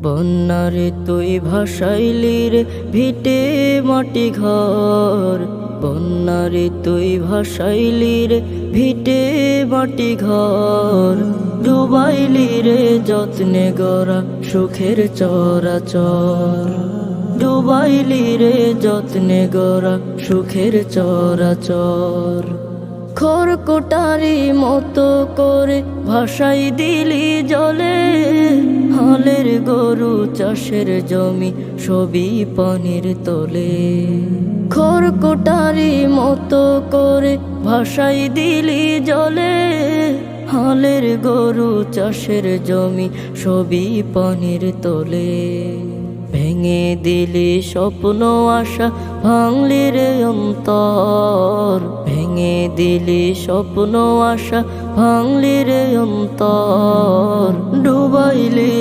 বন্যারে তুই ভাসাইলি রে ভিটে মাটি ঘর, বন্যারে তুই ভাসাইলি রে ভিটে মাটি ঘর, ডুবাইলি রে যত্নে গড়া সুখের চরাচর, ডুবাইলি রে যত্নে গড়া সুখের চরাচর। খড়কুটারি মতো করে ভাসাই দিলি জলে, হালের গরু চাষের জমি সবই পানির তলে। খড়কুটারি মতো করে ভাসাই দিলি জলে, হালের গরু চাষের জমি সবই পানির তলে। ভেঙে দিলি স্বপ্ন আশা ভাঙলি রে অন্তর, ভেঙে দিলি স্বপ্ন আশা ভাঙলি রে অন্তর, ডুবাইলি